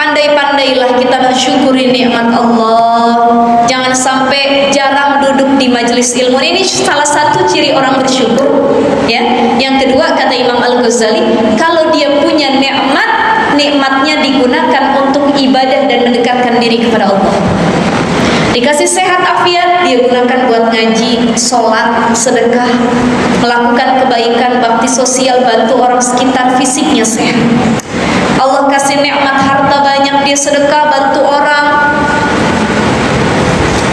Pandai-pandailah kita mensyukuri nikmat Allah. Jangan sampai jarang duduk di majelis ilmu. Ini salah satu ciri orang bersyukur, ya. Yang kedua, kata Imam Al-Ghazali, kalau dia punya nikmat, nikmatnya digunakan untuk ibadah dan mendekatkan diri kepada Allah. Dikasih sehat afiat, dia gunakan buat ngaji, sholat, sedekah, melakukan kebaikan, bakti sosial, bantu orang sekitar, fisiknya sehat. Allah kasih nikmat harta banyak, dia sedekah, bantu orang.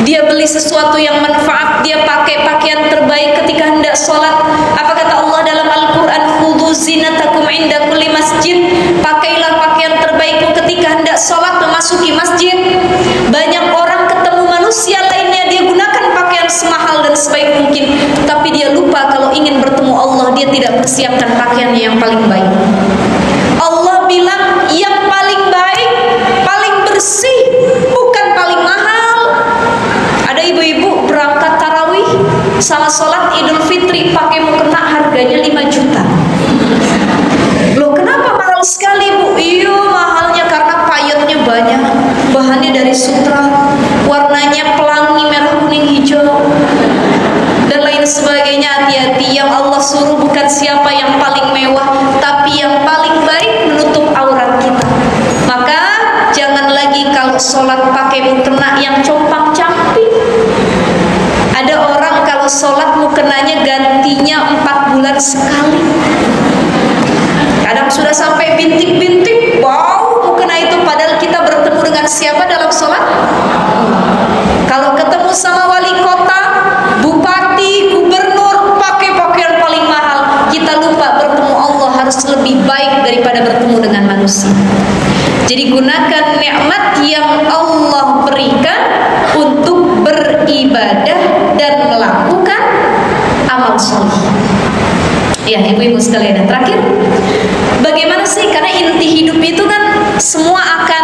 Dia beli sesuatu yang manfaat, dia pakai pakaian terbaik ketika hendak sholat. Apa kata Allah dalam Al-Quran? Khudhu zinatakum inda kulli masjid. Pakailah pakaian terbaikmu ketika hendak sholat memasuki masjid. Banyak orang ketemu manusia lainnya, dia gunakan pakaian semahal dan sebaik mungkin, tapi dia lupa kalau ingin bertemu Allah, dia tidak persiapkan pakaiannya yang paling baik. Allah bilang yang paling baik, paling bersih, bukan paling mahal. Ada ibu-ibu berangkat tarawih sama sholat Idul Fitri pakai mukena harganya 5 juta. Loh, kenapa mahal sekali, Bu? Iya, mahalnya karena payetnya banyak, bahannya dari sutra, warnanya pelangi, merah, kuning, hijau, dan lain sebagainya. Hati-hati, yang Allah suruh bukan siapa yang paling mewah, tapi yang paling baik menutup aurat kita. Maka jangan lagi kalau sholat pakai mukena yang compang-camping. Ada orang kalau sholat mukenanya gantinya 4 bulan sekali. Kadang sudah sampai bintik-bintik, wow, mukena itu, padahal kita bertemu dengan siapa dalam sholat? Kalau ketemu sama wali kota, bupati, gubernur, pakai pakaian paling mahal, kita lupa bertemu Allah harus lebih baik daripada bertemu dengan manusia. Jadi gunakan nikmat yang Allah berikan untuk beribadah dan melakukan amal soleh. Ya, ibu-ibu sekalian, dan terakhir, bagaimana sih? Karena inti hidup itu kan semua akan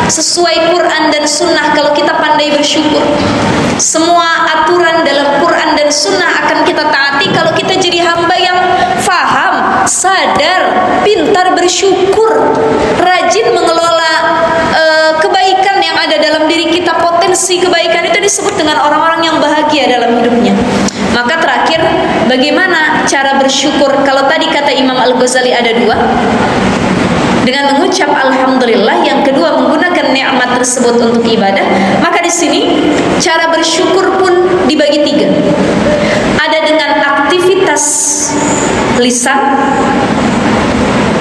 sesuai Quran dan Sunnah kalau kita pandai bersyukur. Semua aturan dalam Quran dan Sunnah akan kita taati kalau kita jadi hamba yang faham, sadar, pintar bersyukur, rajin mengelola kebaikan yang ada dalam diri kita. Potensi kebaikan itu disebut dengan orang-orang yang bahagia dalam hidupnya. Maka terakhir, bagaimana cara bersyukur? Kalau tadi kata Imam Al-Ghazali ada 2, dengan mengucap alhamdulillah, yang kedua menggunakan nikmat tersebut untuk ibadah. Maka di sini cara bersyukur pun dibagi 3. Ada dengan aktivitas lisan,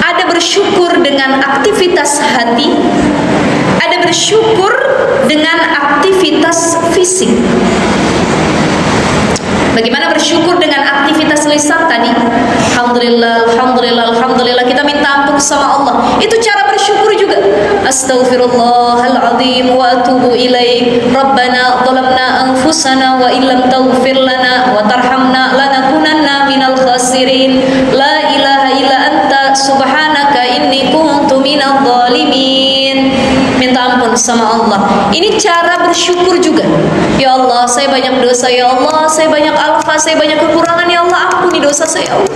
ada bersyukur dengan aktivitas hati, ada bersyukur dengan aktivitas fisik. Bagaimana bersyukur dengan aktivitas lisan tadi? Alhamdulillah, alhamdulillah, alhamdulillah, kita minta ampun sama Allah. Itu cara bersyukur juga. Astaghfirullahaladzim wa atubu ilaih. Rabbana zalamna anfusana wa illam taghfir lana wa tarhamna lanakunanna minal khasirin. La ilaha illa anta subhanaka inni kuntu minadh dhalimin. Minta ampun sama Allah. Ini cara bersyukur juga. Ya Allah, saya banyak dosa, ya Allah, saya banyak alfa, saya banyak kekurangan, ya Allah, ampuni dosa saya, ya Allah.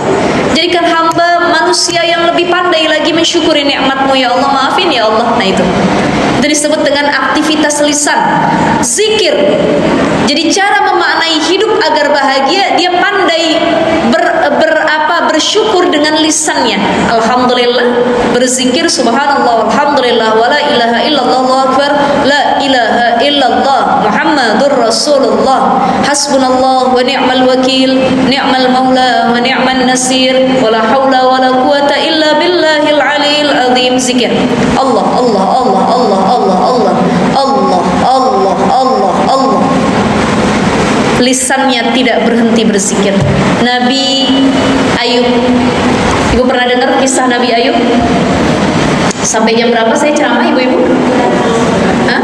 Jadikan hamba manusia yang lebih pandai lagi mensyukuri nikmat-Mu, ya Allah, maafin ya Allah. Nah itu disebut dengan aktivitas lisan, zikir. Jadi cara memaknai hidup agar bahagia, dia pandai bersyukur dengan lisannya. Alhamdulillah, berzikir subhanallah, alhamdulillah, wa la ilaha illallah, Allahu akbar, la ilaha illallah, Muhammadur Rasulullah, hasbunallah wa ni'mal wakil, ni'mal maula wa ni'man nasir, wa la haula wa la quwata illa billahil aliyil azim. Zikir Allah, Allah, Allah, Allah, Allah, Allah, Allah, Allah, Allah, Allah. Lisannya tidak berhenti berzikir. Nabi Ayub, ibu pernah dengar kisah Nabi Ayub? Sampai jam berapa saya ceramah, ibu-ibu? Hah?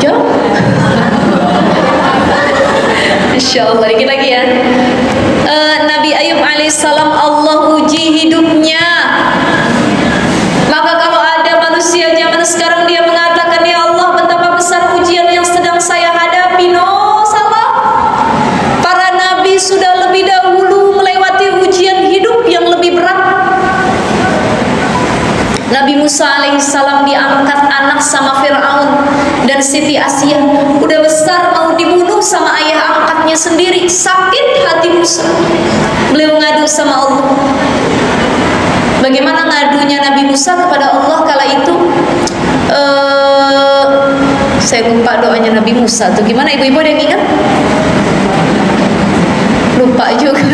Jom? Insya Allah, dikit lagi ya. Nabi Ayub alaihissalam, Allah uji hidupnya. Maka kalau ada manusia zaman sekarang dia mengatakan, ya Allah, betapa besar ujian yang sedang saya hadapi. No, salah. Para nabi sudah lebih dahulu melewati ujian hidup yang lebih berat. Nabi Musa alaihissalam diangkat sama Fir'aun dan Siti Asia. Udah besar mau dibunuh sama ayah angkatnya sendiri. Sakit hati Musa. Beliau ngadu sama Allah. Bagaimana ngadunya Nabi Musa kepada Allah kala itu? Saya lupa doanya Nabi Musa tuh gimana, ibu-ibu ada yang ingat? Lupa juga.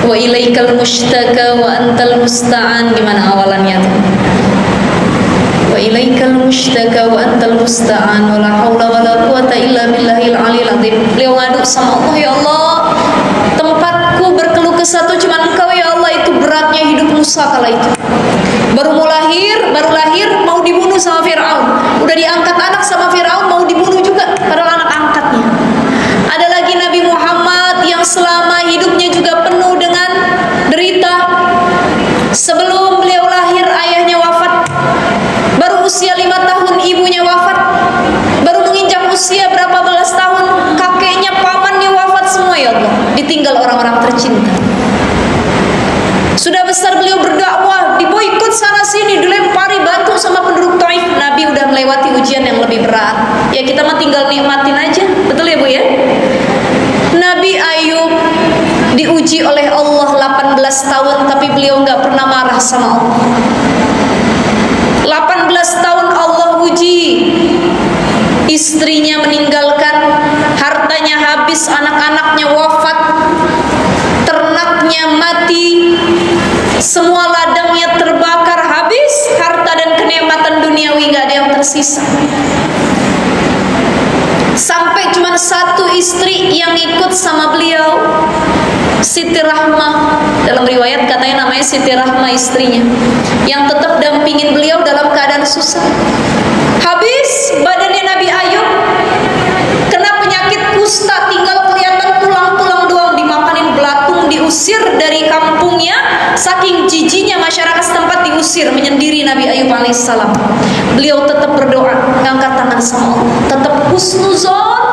Wa ilaikal mushtaka wa antal musta'an, gimana awalannya tuh? Wa ilaikal mushtaka wa antal musta'an wa la haula wa la quwata illa billahil aliyil azim. Beliau ngadu sama Allah, ya Allah, tempatku berkeluh kesah tuh cuma Engkau ya Allah. Itu beratnya hidup Musa kala itu. Baru lahir mau dibunuh sama Fir'aun. Udah diangkat anak sama Fir'aun, mau dibunuh juga padahal anak angkatnya. Ada lagi Nabi Muhammad yang selama hidupnya juga penuh dengan derita. Sebelum beliau lahir ayahnya wafat. Baru usia 5 tahun ibunya wafat. Baru menginjak usia berapa belas tahun kakeknya, pamannya wafat semua ya Allah. Ditinggal orang-orang tercinta. Sudah besar beliau berdakwah, diboikot sana sini, dilempari batu sama penduduk Taif. Nabi udah melewati ujian yang lebih berat. Ya kita mah tinggal nikmatin aja. Betul ya Bu ya? Nabi Ayub diuji oleh Allah 18 tahun, tapi beliau nggak pernah marah sama Allah. 18 tahun Allah uji. Istrinya meninggalkan, hartanya habis, anak-anaknya wafat, ternaknya mati, semua ladangnya terbakar habis, harta dan kenikmatan duniawi nggak ada yang tersisa. Sampai cuma satu istri yang ikut sama beliau, Siti Rahmah. Dalam riwayat katanya namanya Siti Rahmah istrinya, yang tetap dampingin beliau dalam keadaan susah. Habis badannya Nabi Ayub kena penyakit kusta, tinggal kelihatan tulang-tulang doang, dimakanin belatung, diusir dari kampungnya. Saking jijinya masyarakat setempat, diusir, menyendiri Nabi Ayub alaihissalam. Beliau tetap berdoa, ngangkat tangan sama Allah, tetap husnuzon.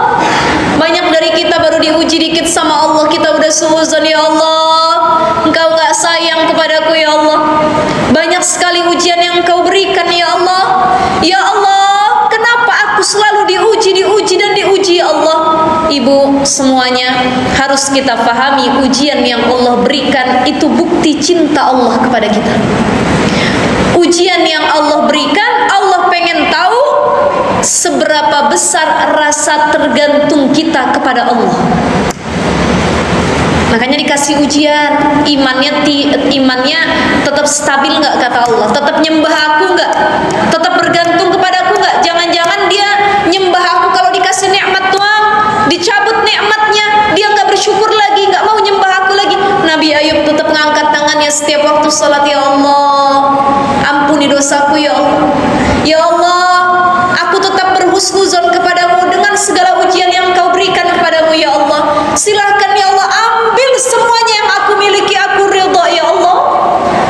Banyak dari kita baru diuji dikit sama Allah, kita udah suuzon, ya Allah, Engkau gak sayang kepadaku ya Allah. Banyak sekali ujian yang Engkau berikan ya Allah. Ya Allah, kenapa aku selalu diuji dan diuji ya Allah. Ibu, semuanya harus kita pahami, ujian yang Allah berikan itu bukti cinta Allah kepada kita. Ujian yang Allah berikan, Allah pengen tahu seberapa besar rasa tergantung kita kepada Allah. Makanya dikasih ujian, imannya tetap stabil nggak kata Allah, tetap nyembah aku nggak, tetap bergantung kepada aku nggak. Jangan-jangan dia nyembah aku kalau dikasih nikmat doang, dicabut nikmatnya dia nggak bersyukur lagi, nggak mau nyembah aku lagi. Nabi Ayub tetap ngangkat tangannya setiap waktu salat, ya Allah, ampuni dosaku ya Allah. Ya Allah, aku tetap berhusnuzon kepadamu dengan segala ujian yang Kau berikan kepadamu ya Allah. Silahkan ya Allah, ambil semuanya yang aku miliki, aku ridha ya Allah.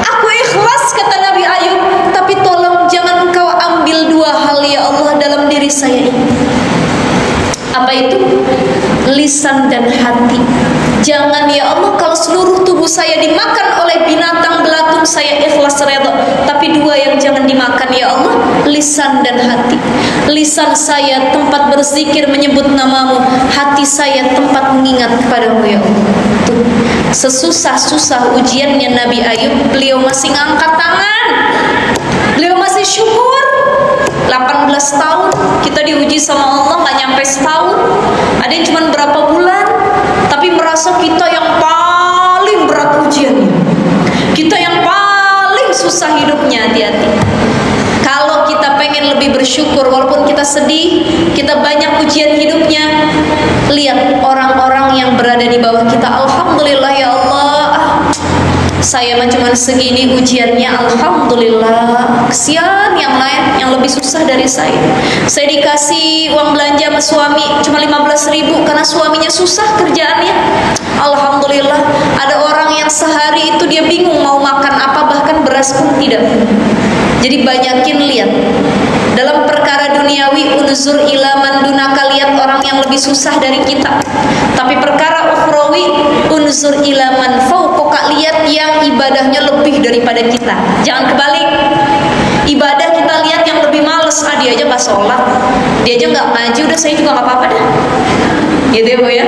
Aku ikhlas kata Nabi Ayub, tapi tolong jangan Engkau ambil dua hal ya Allah dalam diri saya ini. Apa itu? Lisan dan hati. Jangan ya Allah kalau seluruh tubuh saya dimakan oleh binatang belatung, saya ikhlas redha. Tapi dua yang jangan dimakan ya Allah, lisan dan hati. Lisan saya tempat berzikir menyebut namamu, hati saya tempat mengingat kepadamu ya Allah. Tuh, sesusah-susah ujiannya Nabi Ayub, beliau masih ngangkat tangan, beliau masih syukur. 18 tahun kita diuji sama Allah, nggak nyampe setahun, ada yang cuma berapa bulan, tapi merasa kita yang paling berat ujiannya, kita yang paling susah hidupnya. Hati-hati. Kalau kita pengen lebih bersyukur, walaupun kita sedih, kita banyak ujian hidupnya, lihat orang-orang yang berada di bawah kita. Alhamdulillah ya Allah, saya mah cuma segini ujiannya, alhamdulillah. Kesian yang lain yang lebih susah dari saya. Saya dikasih uang belanja sama suami cuma 15.000 karena suaminya susah kerjaannya. Alhamdulillah. Ada orang yang sehari itu dia bingung mau makan apa, bahkan beras pun tidak. Jadi banyakin lihat dalam perkara duniawi, unzur ila man dunaka, lihat orang yang lebih susah dari kita. Tapi perkara ukhrawi, unzur ila man fauqaka, lihat yang ibadahnya lebih daripada kita. Jangan kebalik. Ibadah kita lihat yang lebih males, dia aja nggak sholat, dia aja nggak ngaji, udah saya juga nggak apa-apa dah, gitu ya Bu ya.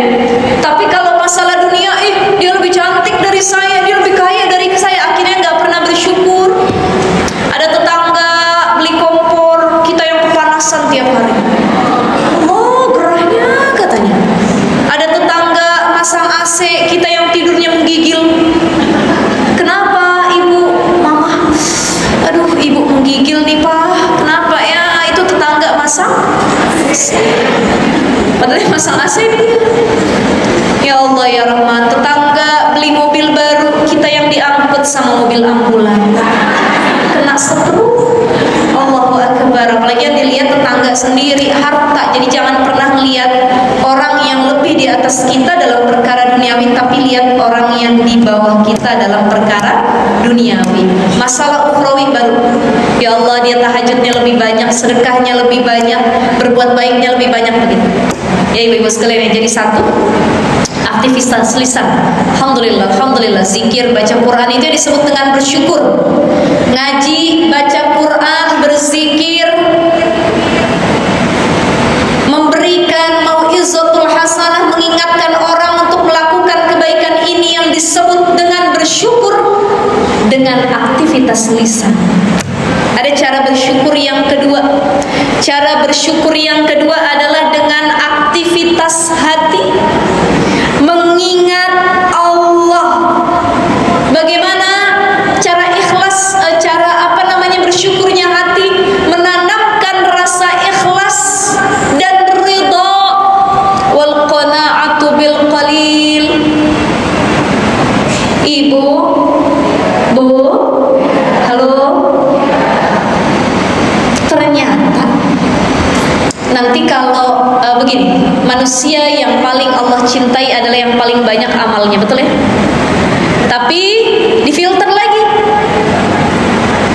Tapi kalau masalah dunia, dia lebih cantik dari saya, dia lebih kaya dari saya, akhirnya nggak pernah bersyukur. Ada tetangga beli kompor, kita yang kepanasan tiap hari. Oh, gerahnya katanya. Ada tetangga masang AC, kita yang tidurnya menggigil. Kenapa ibu, mama? Aduh, ibu menggigil nih Pak. Kenapa ya? Itu tetangga masang AC. Padahal yang masang AC dia. Ya Allah ya Rahman, tetangga beli mobil baru, kita yang diangkut sama mobil ambulan. Kena setruk. Allahu Akbar. Apalagi yang dilihat tetangga sendiri, harta. Jadi jangan pernah lihat orang yang lebih di atas kita dalam perkara duniawi, tapi lihat orang yang di bawah kita dalam perkara duniawi. Masalah ukhrawi baru. Ya Allah, dia tahajudnya lebih banyak, sedekahnya lebih banyak, berbuat baiknya lebih banyak begitu. Ya ibu-ibu sekalian, jadi satu aktivitas lisan. Alhamdulillah, alhamdulillah. Zikir, baca Quran itu disebut dengan bersyukur. Ngaji, baca Quran, berzikir, memberikan mau'izatul hasanah, mengingatkan orang untuk melakukan kebaikan ini yang disebut dengan bersyukur dengan aktivitas lisan. Ada cara bersyukur yang kedua. Cara bersyukur yang kedua adalah dengan aktivitas hati, mengingat Allah. Bagaimana cara ikhlas, bersyukurnya hati, menanamkan rasa ikhlas dan ridha, wal qana'atu bil qalil. Ibu, Bu, halo. Ternyata nanti kalau begini, manusia yang paling Allah cintai adalah yang paling banyak amalnya, betul ya? Tapi difilter lagi.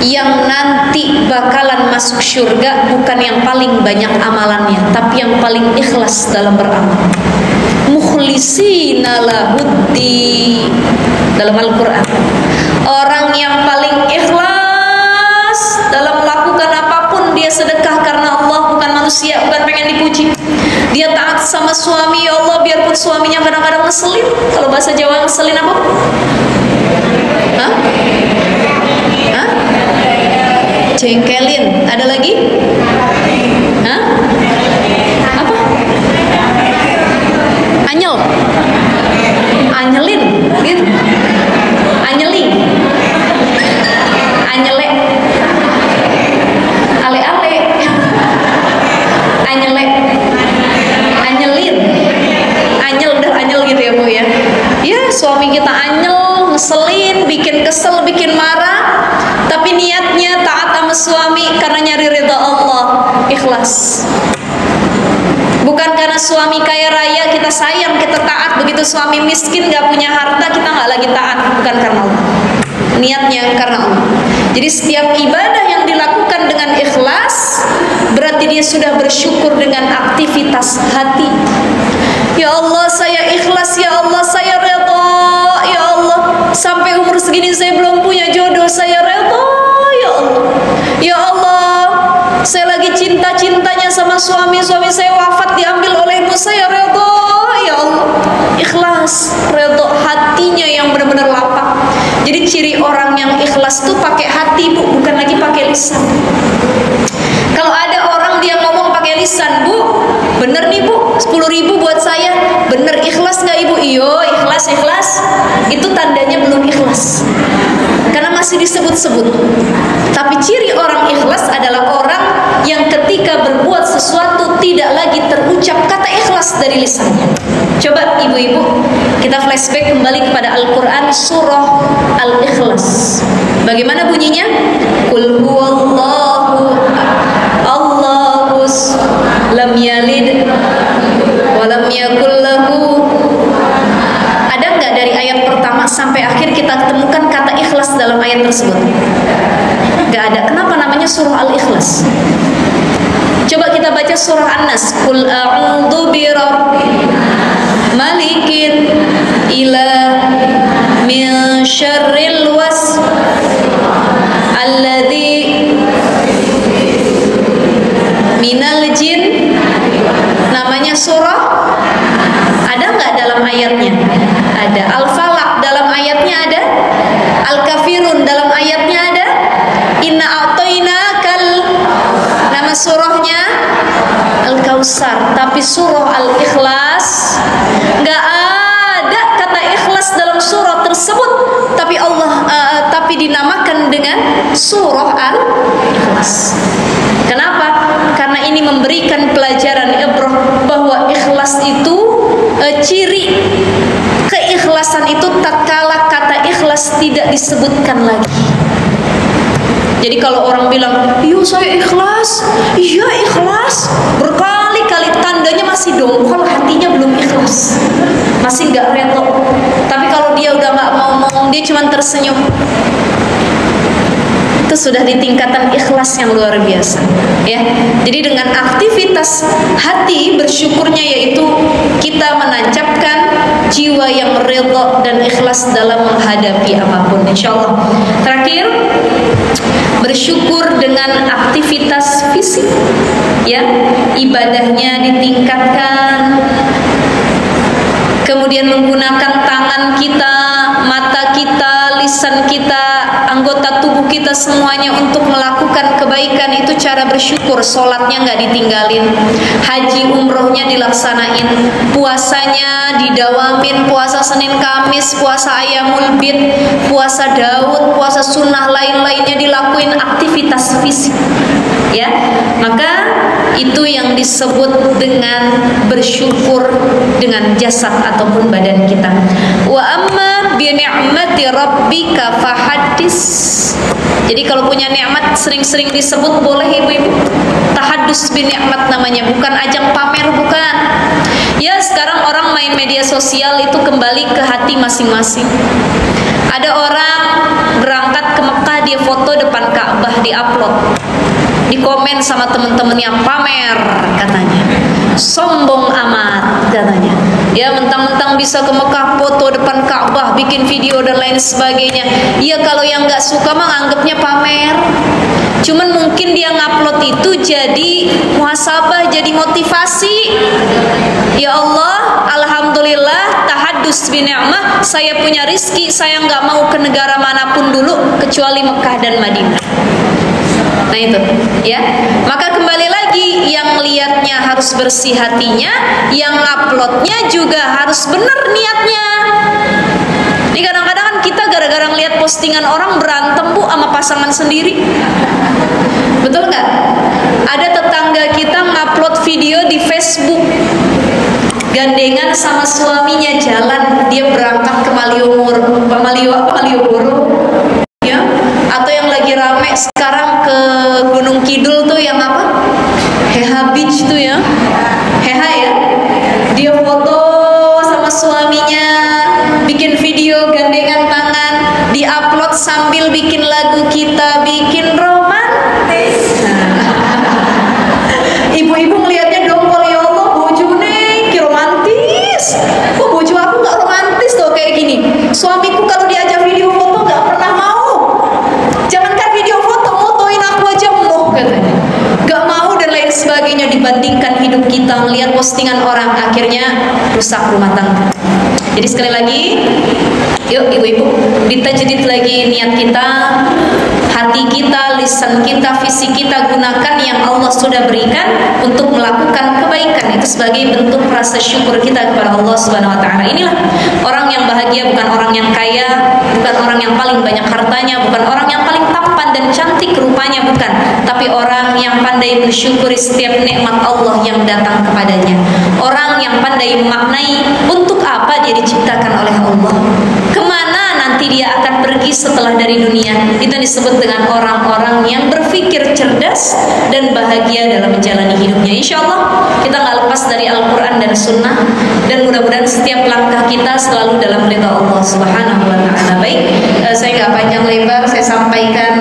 Yang nanti bakalan masuk surga bukan yang paling banyak amalannya, tapi yang paling ikhlas dalam beramal. Mukhlisina lahuddi dalam Al-Quran. Orang yang paling ikhlas dalam melakukan apapun, dia sedekah karena Allah, bukan manusia, bukan pengen dipuji. Dia taat sama suami, ya Allah, biarpun suaminya kadang-kadang ngeselin. Kalau bahasa Jawa ngeselin apa? Hah? Hah? Jengkelin. Ada lagi? Hah? Apa? Anyel. Anyelin gitu. Anyeling. Anyele. Ale-ale. Anyele. Anyelin. Anyel, udah anyel gitu ya Bu ya. Ya, suami kita anyel, ngeselin, bikin kesel, bikin marah, tapi niatnya taat sama suami karena nyari ridha Allah, ikhlas. Bukan karena suami kaya raya kita sayang, kita taat. Begitu suami miskin gak punya harta, kita gak lagi taat. Bukan karena Allah, niatnya karena Allah. Jadi setiap ibadah yang dilakukan dengan ikhlas, berarti dia sudah bersyukur dengan aktivitas hati. Ya Allah, saya ikhlas. Ya Allah, saya redha. Ya Allah, sampai umur segini saya belum punya jodoh, saya redha. Ya Allah, ya Allah, saya lagi cinta-cintanya sama suami saya wafat, diambil olehmu, saya redha. Ya Allah, ikhlas, redha, hatinya yang benar-benar lapang. Jadi ciri orang yang ikhlas tuh pakai hati Bu, bukan lagi pakai lisan. Kalau ada orang dia ngomong pakai lisan, Bu, bener nih Bu, 10.000 buat saya, bener ikhlas gak Ibu? Iyo, ikhlas. Itu tandanya belum ikhlas, karena masih disebut-sebut. Tapi ciri orang ikhlas adalah orang yang ketika berbuat sesuatu tidak lagi terucap kata ikhlas dari lisannya. Coba ibu-ibu, kita flashback kembali kepada Al-Quran surah Al-Ikhlas. Bagaimana bunyinya? Qul huwallahu Allahus lam yalid wa lam yakul lahu. Ada nggak dari ayat pertama sampai akhir kita temukan kata ikhlas dalam ayat tersebut? Nggak ada. Kenapa namanya surah Al-Ikhlas? Coba kita baca surah An-Nas. Qul a'udzu birabbil malikin ila min syarril minal jin, namanya surah. Ada nggak dalam ayatnya? Ada. Al-Falaq dalam ayatnya ada. Al-Kafirun dalam ayatnya ada. Inna a'tainakal, nama surahnya Al-Kautsar. Tapi surah Al-Ikhlas nggak ada kata ikhlas dalam surah tersebut. Tapi dinamakan dengan surah Al-Ikhlas. Kenapa? Karena ini memberikan pelajaran ibrah bahwa ikhlas itu ciri keikhlasan itu tatkala kata ikhlas tidak disebutkan lagi. Jadi kalau orang bilang, "Iya saya ikhlas." Iya ikhlas. Berkali-kali tandanya masih dongkol, hatinya belum ikhlas. Masih nggak reto. Tapi kalau dia udah nggak mau ngomong, dia cuma tersenyum. Itu sudah di tingkatan ikhlas yang luar biasa, ya. Jadi dengan aktivitas hati bersyukurnya yaitu kita menancapkan jiwa yang ridha dan ikhlas dalam menghadapi apapun, insyaallah. Terakhir, bersyukur dengan aktivitas fisik, ya, ibadahnya ditingkatkan. Kemudian menggunakan tangan kita, mata kita, lisan kita, anggota tubuh kita semuanya untuk melakukan kebaikan, itu cara bersyukur. Sholatnya nggak ditinggalin, haji umrohnya dilaksanain, puasanya didawamin, puasa Senin Kamis, puasa Ayamul Bid, puasa Daud, puasa sunnah lain-lainnya dilakuin, aktivitas fisik, ya. Maka itu yang disebut dengan bersyukur dengan jasad ataupun badan kita. Wa amma bi ni'mati rabbika fahaddis. Jadi kalau punya nikmat sering-sering disebut, boleh ibu-ibu. Tahaddus bi ni'mat namanya, bukan ajang pamer, bukan. Ya, sekarang orang main media sosial itu kembali ke hati masing-masing. Ada orang berangkat ke Mekah, dia foto depan Ka'bah, diupload, di komen sama temen-temennya, pamer katanya, sombong amat katanya, ya, mentang-mentang bisa ke Mekah, foto depan Ka'bah, bikin video dan lain sebagainya. Ya kalau yang nggak suka mah anggapnya pamer. Cuman mungkin dia ngupload itu jadi muhasabah, jadi motivasi. Ya Allah, alhamdulillah, tahaddus bi ni'mah, saya punya rizki, saya nggak mau ke negara manapun dulu kecuali Mekah dan Madinah. Nah itu, ya. Maka kembali lagi, yang lihatnya harus bersih hatinya, yang uploadnya juga harus benar niatnya. Ini kadang-kadang kan kita gara-gara ngeliat postingan orang berantem bu sama pasangan sendiri, betul nggak? Ada tetangga kita ngupload video di Facebook, gandengan sama suaminya jalan, dia berangkat ke Malioboro, ya, atau yang lagi rame sekarang ke Gunung Kidul tuh yang apa? Heha Beach tuh ya, Heha ya. Dia foto sama suaminya, bikin video gandengan tangan, diupload sambil bikin lagu Kita Bikin Romantis. Ibu-ibu ngelihatnya dongkol, ya Allah, bojone ki romantis. Kok bojo aku nggak romantis tuh kayak gini? Suamiku kalau diajak video foto nggak pernah mau. Jangankan video foto, motoin aku aja mau katanya. Gak mau dan lain sebagainya. Dibandingkan hidup kita melihat postingan orang, akhirnya rusak rumah tangga. Jadi sekali lagi, yuk ibu-ibu, ditajdid lagi niat kita, hati kita, lisan kita, fisik kita, gunakan yang Allah sudah berikan untuk melakukan kebaikan. Itu sebagai bentuk rasa syukur kita kepada Allah Subhanahu wa taala. Inilah orang yang bahagia, bukan orang yang kaya, bukan orang yang paling banyak hartanya, bukan orang yang paling tampan dan cantik rupanya, bukan, tapi orang yang pandai mensyukuri setiap nikmat Allah yang datang kepadanya. Orang yang pandai memaknai untuk apa dia diciptakan oleh Allah, kemana nanti dia akan pergi setelah dari dunia. Itu disebut dengan orang-orang yang berpikir cerdas dan bahagia dalam menjalani hidupnya. Insya Allah kita nggak lepas dari Al-Quran dan Sunnah, dan mudah-mudahan setiap langkah kita selalu dalam ridha Allah Subhanahu wa taala. Baik, saya nggak panjang lebar, saya sampaikan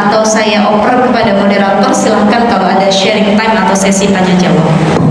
atau saya oper kepada moderator. Silahkan kalau ada sharing time atau sesi tanya jawab.